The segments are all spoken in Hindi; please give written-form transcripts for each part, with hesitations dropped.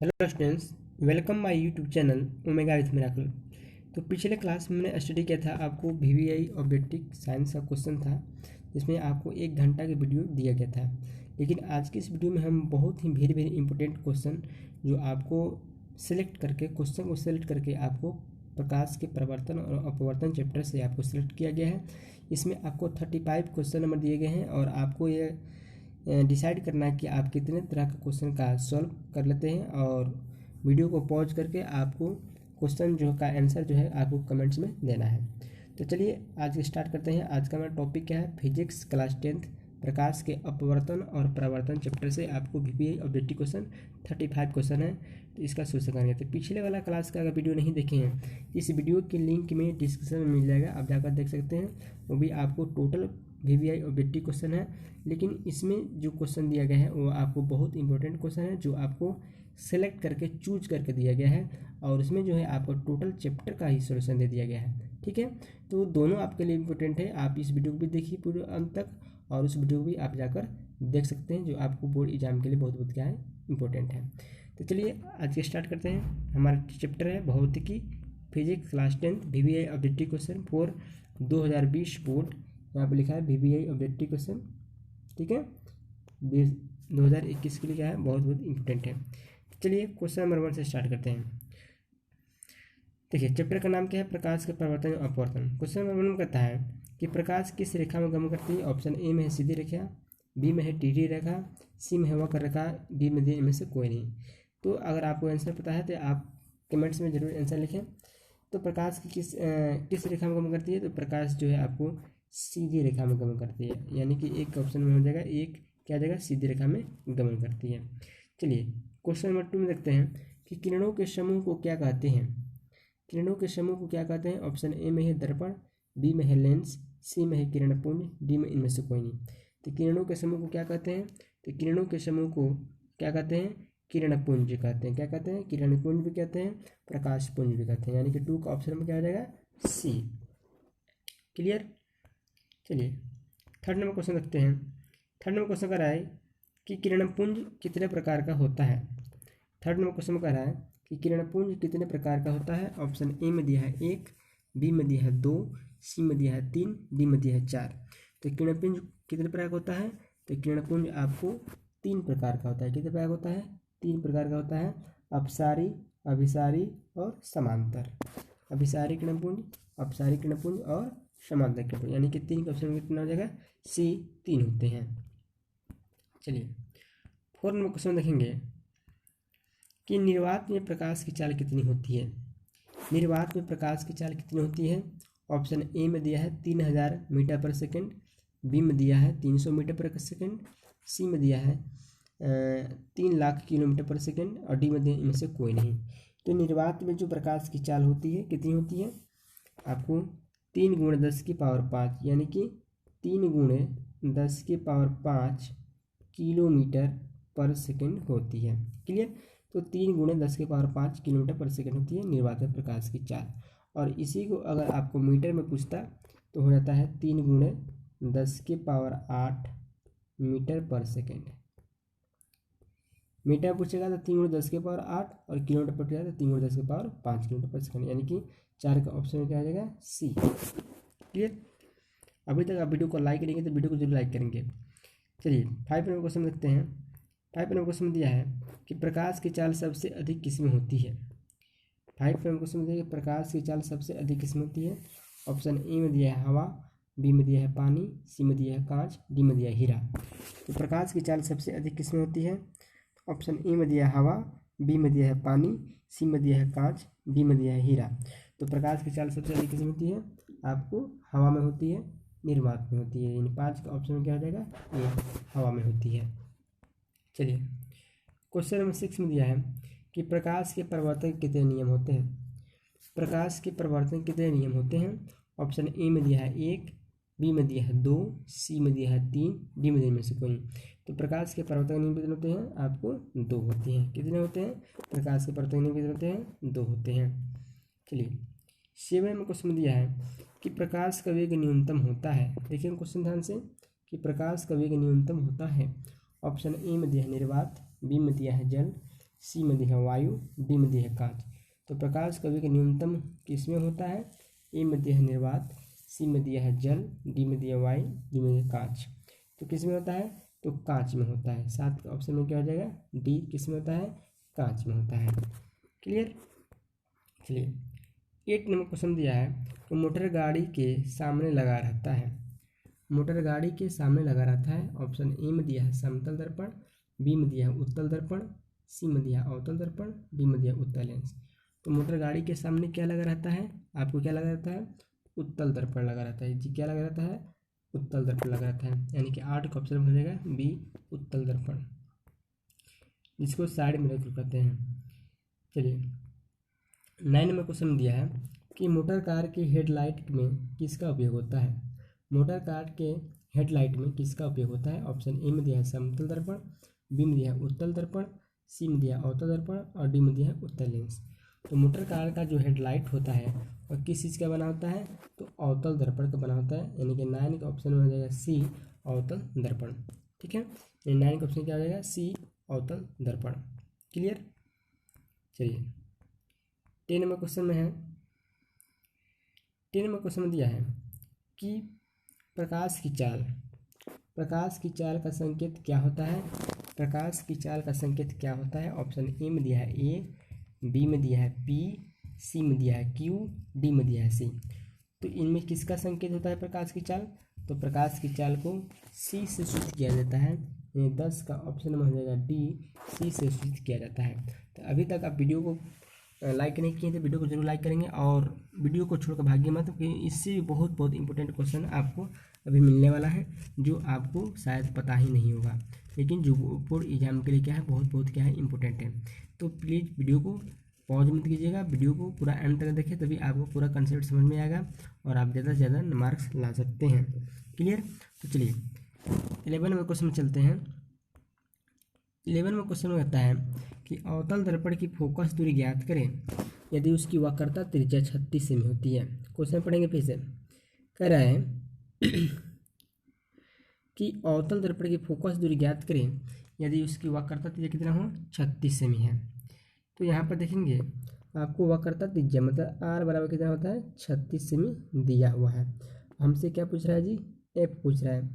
Hello students, welcome my YouTube channel omega with miracle. तो पिछले क्लास में मैंने स्टडी किया था, आपको वीवीआई ऑब्जेक्टिव साइंस का क्वेश्चन था जिसमें आपको 1 घंटा की वीडियो दिया गया था। लेकिन आज की इस वीडियो में हम बहुत ही वेरी वेरी इंपॉर्टेंट क्वेश्चन जो आपको क्वेश्चन को सेलेक्ट करके आपको प्रकाश के प्रवर्तन और अपवर्तन चैप्टर से आपको सिलेक्ट किया गया है। इसमें आपको 35 क्वेश्चन नंबर दिए गए हैं और आपको ये डिसाइड करना है कि आप कितने तरह के क्वेश्चन का सॉल्व कर लेते हैं। और वीडियो को पॉज करके आपको क्वेश्चन जो का आंसर जो है आपको कमेंट्स में देना है। तो चलिए आज स्टार्ट करते हैं। आज का हमारा टॉपिक क्या है? फिजिक्स क्लास 10 प्रकाश के अपवर्तन और परावर्तन चैप्टर से आपको वीवीआई ऑब्जेक्टिव क्वेश्चन 35 क्वेश्चन है। तो इसका सोल्यूशन करेंगे। तो पिछले वाला क्लास का अगर वीडियो नहीं देखे हैं, इस वीडियो के लिंक में डिस्क्रिप्शन में मिल जाएगा, आप जाकर देख सकते हैं। वो भी आपको टोटल वीवीआई ऑब्जेक्टिव क्वेश्चन है, लेकिन इसमें जो क्वेश्चन दिया गया है वो आपको बहुत इंपॉर्टेंट क्वेश्चन है जो आपको सेलेक्ट करके चूज करके दिया गया है। और उसमें जो है आपको टोटल चैप्टर का ही सोल्यूशन दे दिया गया है। ठीक है, तो दोनों आपके लिए इंपॉर्टेंट है। आप इस वीडियो को भी देखिए पूरे अंत तक, और उस वीडियो को भी आप जाकर देख सकते हैं जो आपको बोर्ड एग्जाम के लिए बहुत बहुत क्या है इंपॉर्टेंट है। तो चलिए आज के स्टार्ट करते हैं। हमारा चैप्टर है भौतिकी physics class 10 VVI objective question for 2020 board. यहाँ पे लिखा है वीवीआई ऑब्जेक्टिव क्वेश्चन। ठीक है, 2021 के लिए क्या है बहुत बहुत इंपॉर्टेंट है। चलिए क्वेश्चन नंबर 1 से स्टार्ट करते हैं। देखिए चैप्टर का नाम क्या है? प्रकाश के परिवर्तन और अपवर्तन। क्वेश्चन नंबर 1 कहता है कि प्रकाश किस रेखा में गमन करती है? ऑप्शन ए में है सीधी रेखा, बी में है टेढ़ी रेखा, सी में है वक्र रेखा, डी में दी इनमें से कोई नहीं। तो अगर आपको आंसर पता है तो आप कमेंट्स में जरूर आंसर लिखें। तो प्रकाश की किस रेखा में गमन करती है? तो प्रकाश जो है आपको सीधी रेखा में गमन करती है, यानी कि एक ऑप्शन में हो जाएगा, एक क्या जाएगा सीधी रेखा में गमन करती है। चलिए क्वेश्चन नंबर 2 में देखते हैं कि किरणों के समूह को क्या कहते हैं? किरणों के समूह को क्या कहते हैं? ऑप्शन ए में है दर्पण, बी में है लेंस, सी में है किरणपुंज, डी में इनमें से कोई नहीं। तो किरणों के समूह को क्या कहते हैं? तो किरणों के समूह को क्या कहते हैं? किरणपुंज कहते हैं। क्या कहते हैं? किरणपुंज भी कहते हैं, प्रकाश पुंज भी कहते हैं, यानी कि 2 का ऑप्शन में क्या हो जाएगा? सी। क्लियर। चलिए थर्ड नंबर क्वेश्चन देखते हैं। थर्ड नंबर क्वेश्चन कह रहा है कि किरणपुंज कितने प्रकार का होता है? थर्ड नंबर क्वेश्चन कह रहा है कि किरणपुंज कितने प्रकार का होता है? ऑप्शन ए में दिया है 1, बी में दिया है 2, सी में दिया है 3, डी में दिया है 4। तो किरणपुंज कितने प्रकार का होता है? तो किरणपुंज आपको 3 प्रकार का होता है। कितने प्रकार का होता है? 3 प्रकार का होता है, अपसारी, अभिसारी और समांतर। अभिसारी किरणपुंज, अपसारी किरणपुंज और समांतर किरणपुंज, यानी कि 3 का ऑप्शन में कितना हो जाएगा? सी, 3 होते हैं। चलिए 4 नंबर क्वेश्चन देखेंगे कि निर्वात में प्रकाश की चाल कितनी होती है? निर्वात में प्रकाश की चाल कितनी होती है? ऑप्शन ए में दिया है 3000 मीटर पर सेकंड, बी में दिया है 300 मीटर पर सेकंड, सी में दिया है 3 लाख किलोमीटर पर सेकंड, और डी में दिया इनमें से कोई नहीं। तो निर्वात में जो प्रकाश की चाल होती है कितनी होती है? आपको 3 × 10⁵ यानी कि 3 × 10⁵ किलोमीटर पर सेकंड होती है। क्लियर। तो 3 × 10⁵ किलोमीटर पर सेकंड होती है निर्वात में प्रकाश की चाल। और इसी को अगर आपको मीटर में पूछता तो हो जाता है 3 × 10⁸ मीटर पर सेकंड। मीटर पूछेगा तो 3 × 10⁸, और किलोमीटर पूछेगा तो 3 × 10⁵ किलोमीटर पर सेकंड, यानी कि 4 का ऑप्शन में क्या आ जाएगा? सी। क्लियर। अभी तक आप वीडियो को लाइक करेंगे तो वीडियो को जरूर लाइक करेंगे। चलिए 5 नंबर क्वेश्चन देखते हैं। 5 नंबर क्वेश्चन में दिया है कि प्रकाश की चाल सबसे अधिक किसमें होती है? 5 नंबर क्वेश्चन में दिया है प्रकाश की चाल सबसे अधिक किसमें होती है? ऑप्शन ए में दिया है हवा, बी में दिया है पानी, सी में दिया है कांच, डी में दिया है हीरा। तो प्रकाश की चाल सबसे अधिक किसमें होती है? ऑप्शन ए में दिया है हवा, बी में दिया है पानी, सी में दिया है कांच, डी में दिया है हीरा। तो प्रकाश की चाल सबसे अधिक किसमें होती है? आपको हवा में होती है, निर्वात में होती है, यानी 5 का ऑप्शन में क्या हो जाएगा? ए, हवा में होती है। चलिए क्वेश्चन नंबर 6 में दिया है कि प्रकाश के परिवर्तन के कितने नियम होते हैं? प्रकाश के परिवर्तन के कितने नियम होते हैं? ऑप्शन ए में दिया है 1, बी में दिया है 2, सी में दिया है 3, डी में दिया में से कोई नहीं। तो प्रकाश के परिवर्तन नियम कितने होते हैं? आपको 2 होते हैं। कितने होते हैं? प्रकाश के परिवर्तन नियम कितने होते हैं? 2 होते हैं। चलिए 7 में क्वेश्चन दिया है कि प्रकाश का वेग न्यूनतम होता है। देखिए क्वेश्चन ध्यान से, कि प्रकाश का वेग न्यूनतम होता है। ऑप्शन ए में दिया है निर्वात, बी में दिया है जल, सी में दिया है वायु, डी में दिया है कांच। तो प्रकाश कवि का न्यूनतम किस में होता है? ए में दिया है निर्वात, सी में दिया है जल, डी में दिया वायु, डी में दिया कांच। तो किस में होता है? तो कांच में होता है। 7 ऑप्शन में क्या हो जाएगा? डी किस में होता है? कांच में होता है। क्लियर? चलिए 8 नंबर क्वेश्चन दिया है कि मोटर गाड़ी के सामने लगा रहता है। मोटर गाड़ी के सामने लगा रहता है। ऑप्शन ए में दिया है समतल दर्पण, बी में दिया है उत्तल दर्पण, सी में दिया है अवतल दर्पण, डी में दिया है उत्तल लेंस। तो मोटर गाड़ी के सामने क्या लगा रहता है? आपको क्या लगा रहता है? उत्तल दर्पण लगा रहता है जी। क्या लगा रहता है? उत्तल दर्पण लगा रहता है। यानी कि 8 का ऑप्शन हो जाएगा बी उत्तल दर्पण, जिसको साइड मिरर कहते हैं। चलिए 9 नंबर क्वेश्चन दिया है कि मोटर कार के हेडलाइट में किसका उपयोग होता है? मोटर कार के हेडलाइट में किसका उपयोग होता है? ऑप्शन ए में दिया है समतल दर्पण, बी में दिया है उत्तल दर्पण, सी में दिया है अवतल दर्पण और डी में दिया है उत्तल लेंस। तो मोटर कार का जो हेडलाइट होता है वह किस चीज़ का बना होता है? तो अवतल दर्पण का बना होता है। यानी कि 9 का ऑप्शन में हो जाएगा सी अवतल दर्पण। ठीक है, 9 का ऑप्शन क्या हो जाएगा? सी अवतल दर्पण। क्लियर? चलिए 10 नंबर क्वेश्चन में है, 10 नंबर क्वेश्चन में दिया है कि प्रकाश की चाल, प्रकाश की चाल का संकेत क्या होता है? प्रकाश की चाल का संकेत क्या होता है? ऑप्शन ए में दिया है ए, बी में दिया है पी, सी में दिया है क्यू, डी में दिया है सी। तो इनमें किसका संकेत होता है प्रकाश की चाल? तो प्रकाश की चाल को सी से सूचित किया जाता है। 10 का ऑप्शन में हो जाएगा डी, सी से सूचित किया जाता है। तो अभी तक आप वीडियो को लाइक नहीं किए तो वीडियो को जरूर लाइक करेंगे और वीडियो को छोड़कर भागिए मत, क्योंकि इससे बहुत इंपॉर्टेंट क्वेश्चन आपको अभी मिलने वाला है जो आपको शायद पता ही नहीं होगा, लेकिन जो बोर्ड एग्जाम के लिए क्या है बहुत क्या है इंपॉर्टेंट है। तो प्लीज़ वीडियो को पॉज मत कीजिएगा, वीडियो को पूरा एंड तक देखें, तभी आपको पूरा कंसेप्ट समझ में आएगा और आप ज़्यादा से ज़्यादा मार्क्स ला सकते हैं। क्लियर? तो चलिए 11 में क्वेश्चन में चलते हैं। 11 में क्वेश्चन में कहता है कि अवतल दर्पण की फोकस दूरी ज्ञात करें यदि उसकी वक्रता त्रिज्या 36 सेमी होती है। क्वेश्चन पढ़ेंगे फिर से। कह रहा है कि अवतल दर्पण की फोकस दूरी ज्ञात करें यदि उसकी वक्रता त्रिज्या कितना हो? 36 सेमी है। तो यहाँ पर देखेंगे आपको वक्रता त्रिज्या मतलब आर बराबर कितना होता है? 36 सेमी दिया हुआ है। हमसे क्या पूछ रहा है जी? एफ पूछ रहा है।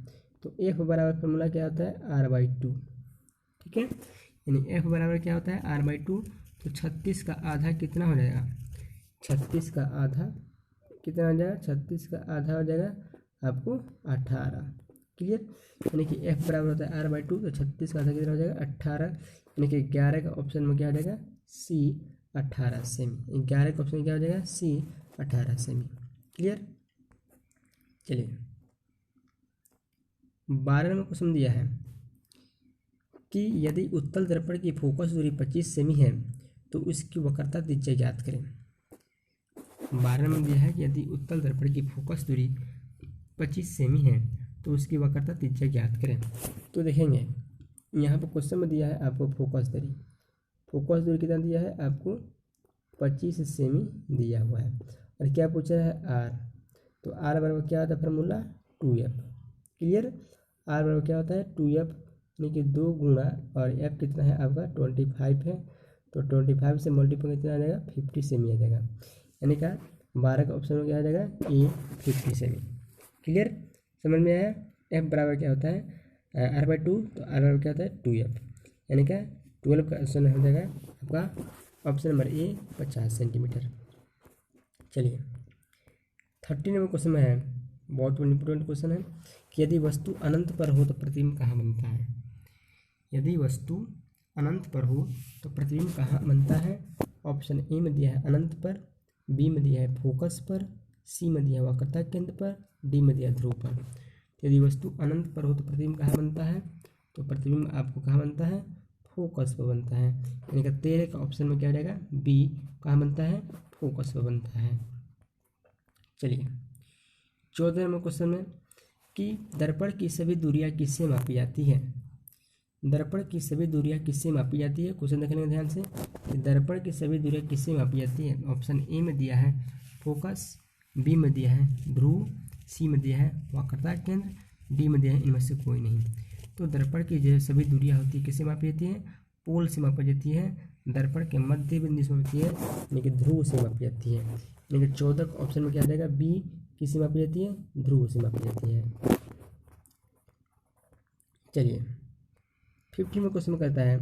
तो एफ बराबर फॉर्मूला क्या होता है? r/2। ठीक है, यानी एफ बराबर क्या होता है? r/2। तो 36 का आधा कितना हो जाएगा? 36 का आधा कितना हो जाएगा? 36 का आधा हो जाएगा आपको 18। क्लियर? यानी कि एफ बराबर होता है r/2, तो 36 का आधा कितना हो जाएगा? 18। यानी कि 11 का ऑप्शन में क्या हो जाएगा? सी 18 सेमी। 11 का ऑप्शन क्या हो जाएगा? सी 18 सेमी। क्लियर? चलिए 12 में क्वेश्चन दिया है कि यदि उत्तल दर्पण की फोकस दूरी 25 सेमी है तो उसकी वक्रता त्रिज्या ज्ञात करें। 12 में दिया है कि यदि उत्तल दर्पण की फोकस दूरी 25 सेमी है तो उसकी वक्रता त्रिज्या ज्ञात करें। तो देखेंगे यहाँ पर क्वेश्चन में दिया है आपको फोकस दूरी, फोकस दूरी कितना दिया है आपको? 25 सेमी दिया हुआ है। और क्या पूछा है? आर। तो आर बराबर क्या होता है फॉर्मूला? 2f। क्लियर? आर बराबर क्या होता है? 2f, यानी कि 2 गुणा और एफ कितना है आपका? 25 है। तो 25 से मल्टीप्लाई कितना आ जाएगा? 50 सेमी आ जाएगा। यानी कि 12 का ऑप्शन में क्या आ जाएगा? ए 50 सेमी। क्लियर? समझ में आया? एफ बराबर क्या होता है? r/2। तो आर बराबर क्या होता है? 2f। यानी कि 12 का ऑप्शन हो जाएगा आपका ऑप्शन नंबर ए 50 सेंटीमीटर। चलिए 13 नंबर क्वेश्चन में है, बहुत इंपॉर्टेंट क्वेश्चन है कि यदि वस्तु अनंत पर हो तो प्रतिबिंब कहाँ बनता है? यदि वस्तु अनंत पर हो तो प्रतिबिंब कहाँ बनता है? ऑप्शन ए में दिया है अनंत पर, बी में दिया है फोकस पर, सी में दिया है वक्रता केंद्र पर, डी में दिया है ध्रुव पर। यदि वस्तु अनंत पर हो तो प्रतिबिंब कहाँ बनता है? तो प्रतिबिंब आपको कहाँ बनता है? फोकस पर बनता है। यानी कि 13 का ऑप्शन में क्या हो जाएगा? बी कहाँ बनता है? फोकस पर बनता है। चलिए 14 नंबर क्वेश्चन में कि दर्पण की सभी दूरियां किससे मापी जाती है? दर्पण की सभी दूरियां किससे मापी जाती है? क्वेश्चन देख लेंगे ध्यान से कि दर्पण की सभी दूरियां किससे मापी जाती है। ऑप्शन ए में दिया है फोकस, बी में दिया है ध्रुव, सी में दिया है वक्रता केंद्र, डी में दिया है इनमें से कोई नहीं। तो दर्पण की जो सभी दूरियां होती है किससे मापी जाती है? पोल से मापी जाती है, दर्पण के मध्य बिंदु से मापी है, यानी कि ध्रुव से मापी जाती है। यानी कि 14 ऑप्शन में क्या आ जाएगा, बी किससे मापी जाती है, ध्रुव से मापी जाती है। चलिए 50 में क्वेश्चन कहता है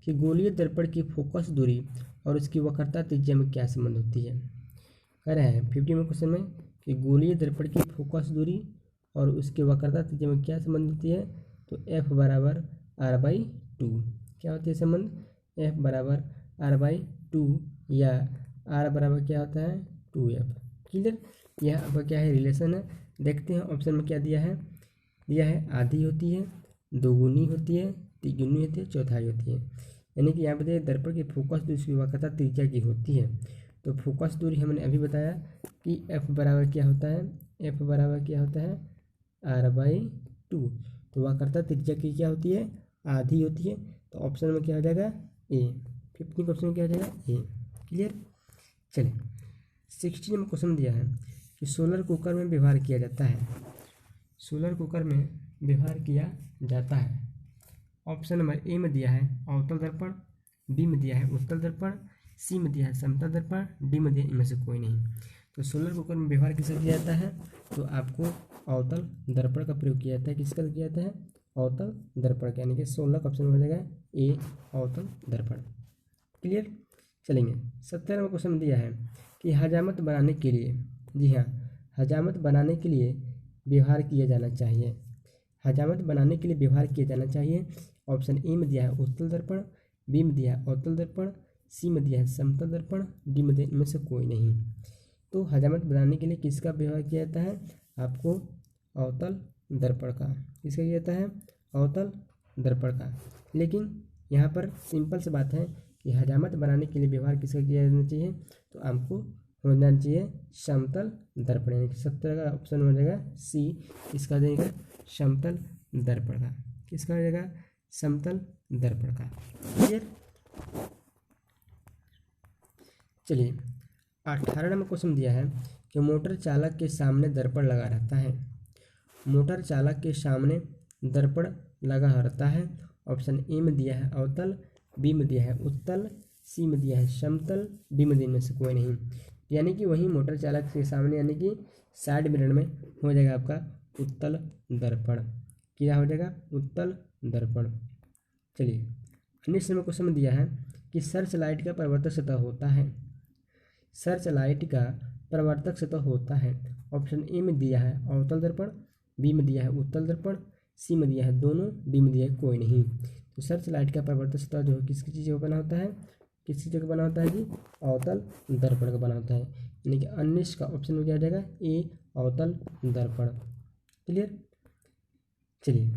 कि गोलीय दर्पण की फोकस दूरी और उसकी वक्रता त्रिज्या में क्या संबंध होती है। कह रहे हैं 50 में क्वेश्चन में कि गोलीय दर्पण की फोकस दूरी और उसके वक्रता त्रिज्या में क्या संबंध होती है, तो F बराबर R/2 क्या होती है संबंध, F बराबर R/2 या R बराबर क्या होता है 2F। क्लियर, यह आपका क्या है रिलेशन है। देखते हैं ऑप्शन में क्या दिया है आधी होती है, दोगुनी होती है, तिगुनी होती है, चौथाई होती है। यानी कि यहाँ पे दर्पण की फोकस दूरी उसकी वक्रता त्रिज्या की होती है। तो फोकस दूरी हमने अभी बताया कि F बराबर क्या होता है, F बराबर क्या होता है R/2। तो वक्रता त्रिज्या की क्या होती है, आधी होती है। तो ऑप्शन में क्या हो जाएगा ए, 50 क्वेश्चन में क्या हो जाएगा ए। क्लियर। चलिए 16 में क्वेश्चन दिया है कि सोलर कुकर में व्यवहार किया जाता है, सोलर कुकर में व्यवहार किया जाता है। ऑप्शन नंबर ए में दिया है अवतल दर्पण, बी में दिया है उत्तल दर्पण, सी में दिया है समतल दर्पण, डी में दिया है इनमें से कोई नहीं। तो सोलर कुकर में व्यवहार किसका किया जाता है, तो आपको अवतल दर्पण का प्रयोग किया जाता है। किसका किया जाता है, अवतल दर्पण का, यानी कि 16 का ऑप्शन हो जाएगा ए अवतल दर्पण। क्लियर। चलेंगे 17 में क्वेश्चन दिया है कि हजामत बनाने के लिए, जी हाँ, हजामत बनाने के लिए व्यवहार किया जाना चाहिए, हजामत बनाने के लिए व्यवहार किया जाना चाहिए। ऑप्शन ए में दिया है उत्तल दर्पण, बी में दिया है अवतल दर्पण, सी में दिया है समतल दर्पण, डी में दिया इनमें से कोई नहीं। तो हजामत बनाने के लिए किसका व्यवहार किया जाता है, आपको अवतल दर्पण का। किसका किया जाता है, अवतल दर्पण का। लेकिन यहाँ पर सिंपल सी बात है कि हजामत बनाने के लिए व्यवहार किसका किया जाना चाहिए, तो आपको होना चाहिए समतल दर्पण। यानी कि 17 का ऑप्शन हो जाएगा सी, इसका देगा समतल दर्पण का। किसका हो जाएगा, समतल दर्पण का। क्लियर। चलिए 18 में क्वेश्चन दिया है कि मोटर चालक के सामने दर्पण लगा रहता है, मोटर चालक के सामने दर्पण लगा रहता है। ऑप्शन ए में दिया है अवतल, बी में दिया है उत्तल, सी में दिया है समतल, डी में इनमें से कोई नहीं। यानी कि वही मोटर चालक के सामने, यानी कि साइड मिरर में हो जाएगा आपका उत्तल दर्पण। क्या हो जाएगा, उत्तल दर्पण। चलिए 19 में क्वेश्चन में दिया है कि सर्च लाइट का परावर्तक सतह होता है, सर्च लाइट का परावर्तक सतह होता है। ऑप्शन ए में दिया है अवतल दर्पण, बी में दिया है उत्तल दर्पण, सी में दिया है दोनों, डी में दिया है कोई नहीं। तो सर्च लाइट का परावर्तक सतह जो है किसकी चीज़ का बना होता है, किस चीज़ का बना होता है जी, अवतल दर्पण का बना होता है। यानी कि 19 का ऑप्शन में क्या हो जाएगा ए अवतल दर्पण। क्लियर। चलिए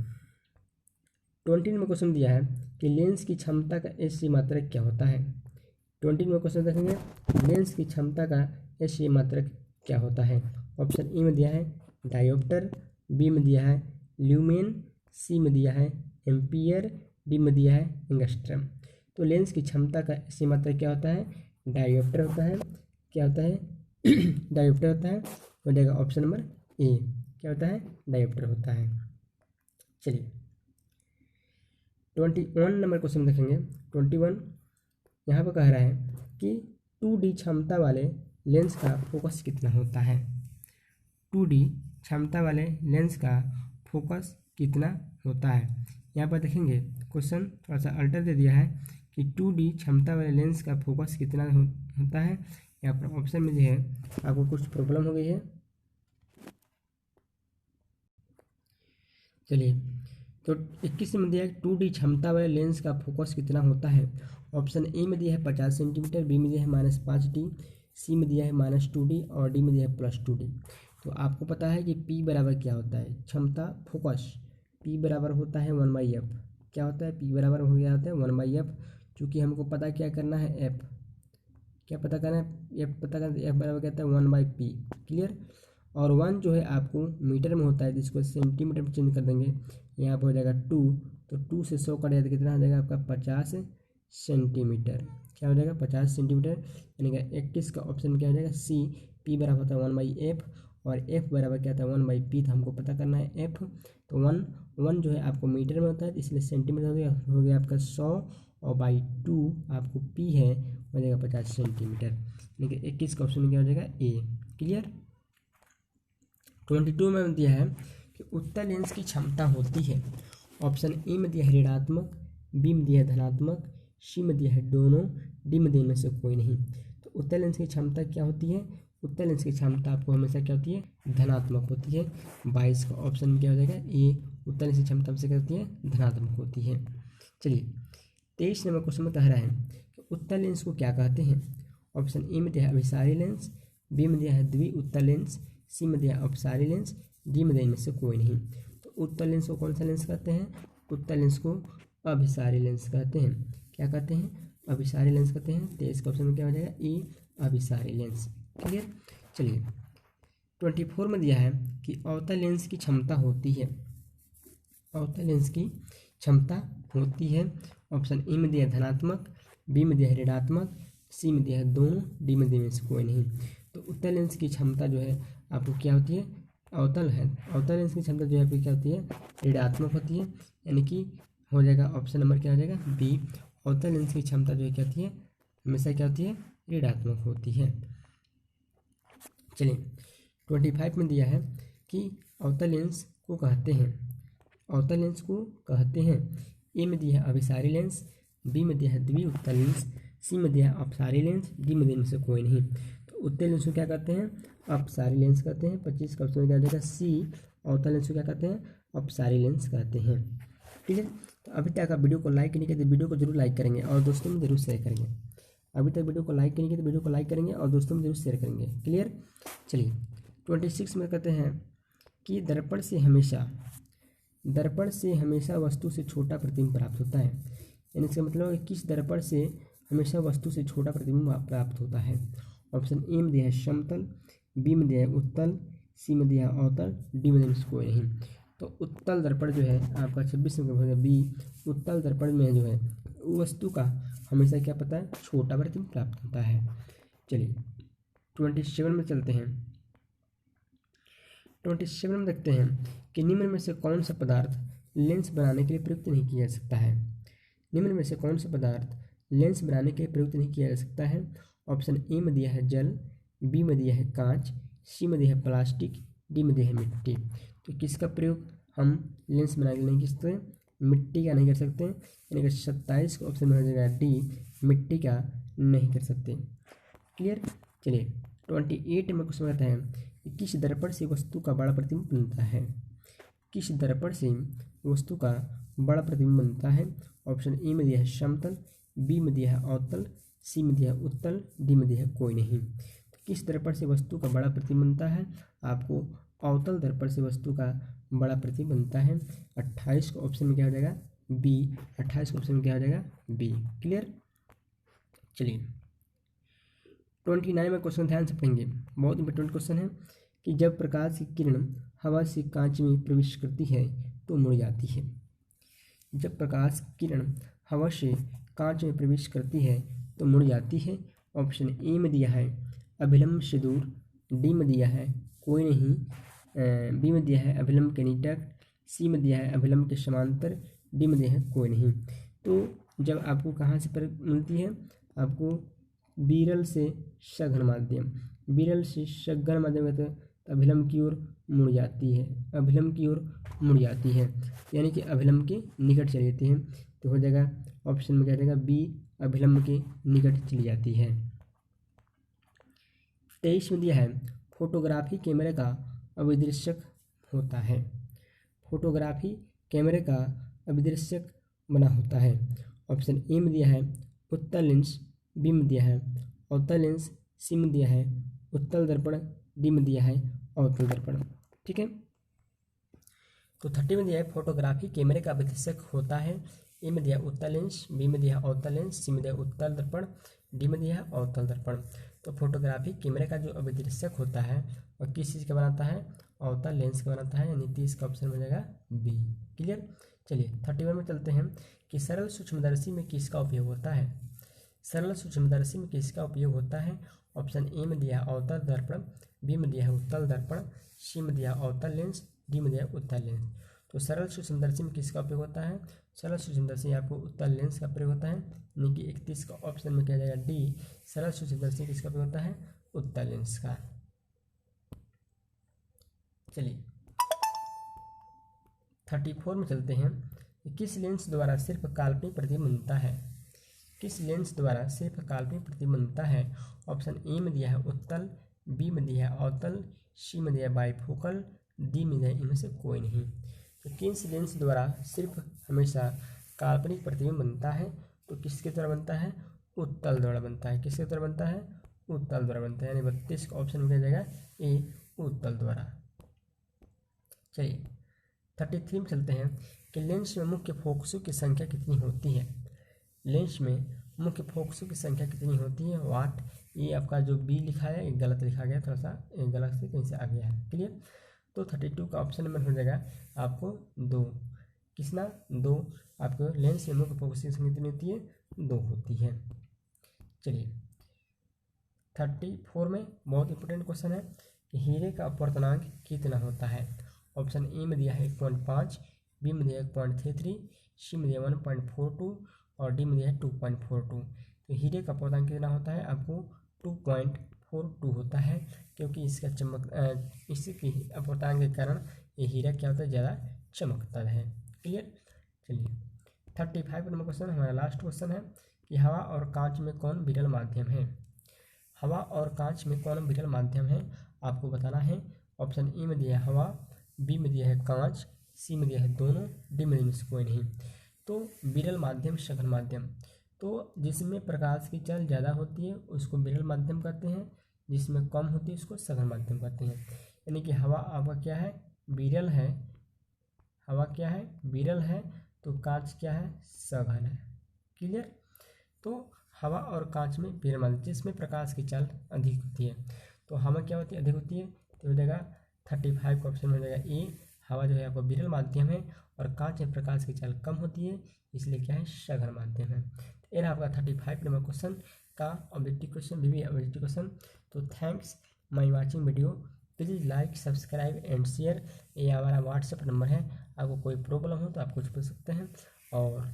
20 में क्वेश्चन दिया है कि लेंस की क्षमता का एस मात्रक क्या होता है। 20 में क्वेश्चन देखेंगे लेंस की क्षमता का एस मात्रक क्या होता है। ऑप्शन ए में दिया है डायोप्टर, बी में दिया है ल्यूमेन, सी में दिया है एम्पियर, डी में दिया है एंगस्ट्रम। तो लेंस की क्षमता का एस मात्रक क्या होता है, डायोप्टर होता है। क्या होता है डायोप्टर होता है, हो जाएगा ऑप्शन नंबर ए, क्या होता है डायोप्टर होता है। चलिए 21 नंबर क्वेश्चन देखेंगे। 21 यहाँ पर कह रहा है कि 2D क्षमता वाले लेंस का फोकस कितना होता है, 2D क्षमता वाले लेंस का फोकस कितना होता है। यहाँ पर देखेंगे क्वेश्चन थोड़ा सा अल्टर दे दिया है कि 2D क्षमता वाले लेंस का फोकस कितना होता है। यहाँ पर ऑप्शन में जो है आपको कुछ प्रॉब्लम हो गई है। चलिए तो 21 में दिया है 2D क्षमता वाले लेंस का फोकस कितना होता है। ऑप्शन ए में दिया है 50 सेंटीमीटर, बी में दिया है -5D, सी में दिया है -2D और डी में दिया है +2D। तो आपको पता है कि P बराबर क्या होता है, क्षमता फोकस, P बराबर होता है 1/f। क्या होता है, P बराबर हो गया होता है 1/f। चूँकि हमको पता क्या करना है f, क्या पता करना है f पता करना है, f बराबर क्या होता है 1/p। क्लियर। और 1 जो है आपको मीटर में होता है, जिसको सेंटीमीटर में चेंज कर देंगे, यहाँ पर हो जाएगा 2, तो 2 से 100 कट जाए तो कितना हो जाएगा आपका 50 सेंटीमीटर। क्या हो जाएगा 50 सेंटीमीटर। यानी कि 21 का ऑप्शन क्या हो जाएगा सी, P बराबर होता है 1/f और f बराबर क्या होता है 1/p। तो हमको पता करना है f, तो 1 जो है आपको मीटर में होता है, इसलिए सेंटीमीटर हो गया आपका 100 और बाई 2 आपको पी है हो जाएगा 50 सेंटीमीटर, यानी कि 21 का ऑप्शन क्या हो जाएगा ए। क्लियर। 22 में दिया है कि उत्तल लेंस की क्षमता होती है, ऑप्शन ए में दिया है ऋणात्मक, बी में दिया है धनात्मक, सी में दिया है दोनों, डी में दिया में से कोई नहीं। तो उत्तल लेंस की क्षमता क्या होती है, उत्तल लेंस की क्षमता आपको हमेशा क्या होती है धनात्मक होती है। 22 का ऑप्शन में क्या हो जाएगा ए, उत्तल लेंस की क्षमता हमसे क्या होती है धनात्मक होती है। चलिए 23 नंबर क्वेश्चन में कह रहा है कि उत्तल लेंस को क्या कहते हैं, ऑप्शन ए में दिया है अभिसारी लेंस, बी में दिया है द्वि उत्तल लेंस, सी में दिया है अपसारी लेंस, डी में दिया इनमें से कोई नहीं। तो उत्तल लेंस को कौन सा लेंस कहते हैं, उत्तल लेंस को अभिसारी लेंस कहते हैं। क्या कहते हैं, अभिसारी लेंस कहते हैं। 23 का ऑप्शन में क्या हो जाएगा ए, अभिसारी लेंस। क्लियर। चलिए 24 में दिया है कि अवतल लेंस की क्षमता होती है, अवतल लेंस की क्षमता होती है, ऑप्शन ए में दिया है धनात्मक, बी में दिया है ऋणात्मक, सी में दिया है दोनों, डी में दिया से कोई नहीं। तो उत्तल लेंस की क्षमता जो है आपको क्या होती है, अवतल है, अवतल लेंस की क्षमता जो है आपकी क्या होती है ऋणात्मक होती है, यानी कि हो जाएगा ऑप्शन नंबर क्या हो जाएगा बी। अवतल लेंस की क्षमता जो है क्या होती है हमेशा क्या होती है ऋणात्मक होती है। चलिए 25 में दिया है कि अवतल लेंस को कहते हैं, अवतल लेंस को कहते हैं, ए में दिया है अभिसारी लेंस, बी में दिया है द्वि उत्तल लेंस, सी में दिया है अपसारी लेंस, डी में दिया से कोई नहीं। तो उत्तल लेंस को क्या कहते हैं अपसारी लेंस कहते हैं। 25 का ऑप्शन क्या हो जाएगा सी, अवतल लेंस को क्या कहते हैं अपसारी लेंस कहते हैं। ठीक है। तो अभी तक आप वीडियो को लाइक नहीं किए तो वीडियो को जरूर लाइक करेंगे और दोस्तों में जरूर शेयर करेंगे। अभी तक वीडियो को लाइक नहीं किए तो वीडियो को लाइक करेंगे और दोस्तों में जरूर शेयर करेंगे। क्लियर। चलिए 26 में कहते हैं कि दर्पण से हमेशा वस्तु से छोटा प्रतिबिंब प्राप्त होता है, यानी इसका मतलब है किस दर्पण से हमेशा वस्तु से छोटा प्रतिबिंब प्राप्त होता है। ऑप्शन ए में दिया है समतल, बी में दिया है उत्तल, सी में दिया है अवतल, डी में दिया है कोई नहीं। तो उत्तल दर्पण जो है आपका 26 नंबर बी, उत्तल दर्पण में जो है वस्तु का हमेशा क्या पता है छोटा प्रतिबिंब प्राप्त होता है। चलिए 27 में चलते हैं। 27 में देखते हैं कि निम्न में से कौन सा पदार्थ लेंस बनाने के लिए प्रयुक्त नहीं किया जा सकता है। निम्न में से कौन सा पदार्थ लेंस बनाने के लिए प्रयुक्त नहीं किया जा सकता है। ऑप्शन ए में दिया है जल, बी में दिया है कांच, सी में दिया है प्लास्टिक, डी में दिया है मिट्टी। तो किसका प्रयोग हम लेंस बनाने के लिए नहीं कर सकते, मिट्टी का नहीं कर सकते, यानी कि 27 का ऑप्शन में हो जाएगा डी, मिट्टी का नहीं कर सकते। क्लियर। चलिए 28 में क्वेश्चन आता है कि किस दर्पण से वस्तु का बड़ा प्रतिबिंब बनता है, किस दर्पण से वस्तु का बड़ा प्रतिबिंब बनता है। ऑप्शन ए में दिया है समतल, बी में दिया है अवतल, सी में दिया है उत्तल, डी में दिया है कोई नहीं। तो किस दर्पण से वस्तु का बड़ा प्रतिबिंब बनता है, आपको अवतल दर्पण से वस्तु का बड़ा प्रतिबिंब बनता है। 28 का ऑप्शन में क्या हो जाएगा बी, 28 का ऑप्शन में क्या हो जाएगा बी। क्लियर। चलिए 29 में क्वेश्चन ध्यान से पढ़ेंगे, बहुत इंपॉर्टेंट क्वेश्चन है कि जब प्रकाश की किरण हवा से कांच में प्रवेश करती है तो मुड़ जाती है। जब प्रकाश की किरण हवा से कांच में प्रवेश करती है तो मुड़ जाती है। ऑप्शन ए में दिया है अभिलंब से दूर, डी में दिया है कोई नहीं, बी में दिया है अभिलंब के निकट, सी में दिया है अभिलंब के समांतर, डी में दिया है कोई नहीं। तो जब आपको कहाँ से पर मिलती है, आपको विरल से सघन माध्यम, विरल से सघन माध्यम तो अभिलंब की ओर मुड़ जाती है, अभिलंब की ओर मुड़ जाती है, यानी कि अभिलंब के निकट चली जाती है। तो हो जाएगा ऑप्शन में क्या जाएगा बी, अभिलंब के निकट चली जाती है। 23 में दिया है फोटोग्राफी कैमरे का अभिदृश्यक होता है, फोटोग्राफी कैमरे का अभिदृश्यक बना होता है। ऑप्शन ए में दिया है उत्तल लेंस, बी में दिया है अवतल लेंस, सी में दिया है उत्तल दर्पण, डी में दिया है अवतल दर्पण। ठीक है। तो 30 में दिया है फोटोग्राफी कैमरे का अभिदृश्यक होता है। ए में दिया है उत्तल लेंस, बी में दिया है अवतल लेंस, सी में दिया है उत्तल दर्पण, डी में दिया है अवतल दर्पण। तो फोटोग्राफी कैमरे का जो अभिदृश्यक होता है वह किस चीज़ का बनाता है, अवतल लेंस का बनाता है, यानी 30 का ऑप्शन मिल जाएगा बी। क्लियर। चलिए 31 में चलते हैं कि सरल सूक्ष्मदर्शी में किसका उपयोग होता है। सरल सूक्ष्मदर्शी में किसका उपयोग होता है। ऑप्शन ए में दिया है अवतल दर्पण, बी में दिया है उत्तल दर्पण, सी में दिया है अवतल लेंस, डी में दिया है उत्तल लेंस। तो सरल सूक्ष्मदर्शी में किसका उपयोग होता है? सरल सूक्ष्मदर्शी आपको उत्तल लेंस का प्रयोग होता है, यानी कि 31 का ऑप्शन में किया जाएगा डी। सरल सूक्ष्मदर्शी किसका उपयोग होता है? उत्तल लेंस का। चलिए 34 में चलते हैं। किस लेंस द्वारा सिर्फ काल्पनिक प्रतिबिंब बनता है? किस लेंस द्वारा सिर्फ काल्पनिक प्रतिबिंब बनता है? ऑप्शन ए में दिया है उत्तल, बी में दिया है अवतल, सी में दिया है बाइफोकल, डी में दिया है इनमें से कोई नहीं। तो किस लेंस द्वारा सिर्फ हमेशा काल्पनिक प्रतिबिंब बनता है? तो किसके द्वारा बनता है? उत्तल द्वारा बनता है। किसके द्वारा बनता है? उत्तल द्वारा बनता है, यानी 32 का ऑप्शन में जाएगा ए, उत्तल द्वारा। चलिए 33 में चलते हैं कि लेंस में मुख्य फोकसों की संख्या कितनी होती है? लेंस में मुख्य फोकसों की संख्या कितनी होती है? वाट। ये आपका जो बी लिखा है एक गलत लिखा गया, थोड़ा सा एक गलत से कहीं से आ गया है। क्लियर? तो 32 का ऑप्शन नंबर हो जाएगा आपको 2। कितना? 2। आपको लेंस में मुख्य फोकस की संख्या कितनी होती है? 2 होती है। चलिए 34 में बहुत इंपॉर्टेंट क्वेश्चन है कि हीरे का अपवर्तनांक कितना होता है? ऑप्शन ए में दिया है 1.5, बी में दिया है 1.33, सी में दिया 1.42 और डी में दिया है 2.42। तो हीरे का अपवर्तनांक कितना होता है? आपको 2.42 होता है, क्योंकि इसका इसकी अपवर्तनांक के कारण ये हीरा क्या होता है? ज़्यादा चमकता है। क्लियर? चलिए 35 नंबर क्वेश्चन हमारा लास्ट क्वेश्चन है कि हवा और कांच में कौन विरल माध्यम है? हवा और कांच में कौन विरल माध्यम है? आपको बताना है। ऑप्शन ए में दिया है हवा, बी में दिया है कांच, सी में दिया है दोनों, डी में इनमें से कोई नहीं। तो विरल माध्यम, सघन माध्यम, तो जिसमें प्रकाश की चाल ज़्यादा होती है उसको विरल माध्यम कहते हैं, जिसमें कम होती है उसको सघन माध्यम कहते हैं। यानी कि हवा आपका क्या है? विरल है। हवा क्या है? विरल है। तो कांच क्या है? सघन है। क्लियर? तो हवा और कांच में विरल माध्यम, जिसमें प्रकाश की चाल अधिक होती है। तो हवा क्या होती है? अधिक होती है। तो हो जाएगा 35 का ऑप्शन हो जाएगा ए। हवा जो है आपको विरल माध्यम है और कांच में प्रकाश की चाल कम होती है, इसलिए क्या है? सघन माध्यम है। तो ये रहा आपका 35 नंबर क्वेश्चन का ऑब्जेक्टिव क्वेश्चन, भी ऑब्जेक्टिव क्वेश्चन। तो thanks my watching video. Please like, subscribe and share. ये हमारा व्हाट्सएप नंबर है। आपको कोई प्रॉब्लम हो तो आप कुछ पूछ सकते हैं। और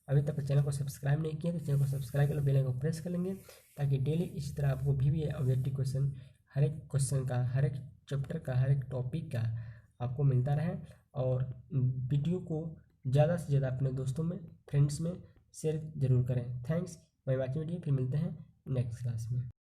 अभी तक चैनल को सब्सक्राइब नहीं किया तो चैनल को सब्सक्राइब कर लो, बेल आइकन को प्रेस कर लेंगे, ताकि डेली इसी तरह आपको भी ऑब्जेक्टिव क्वेश्चन, हर एक क्वेश्चन का, हर एक चैप्टर का, हर एक टॉपिक का आपको मिलता रहे। और वीडियो को ज़्यादा से ज़्यादा अपने दोस्तों में, फ्रेंड्स में शेयर जरूर करें। Thanks by watching video. फिर मिलते हैं नेक्स्ट क्लास में।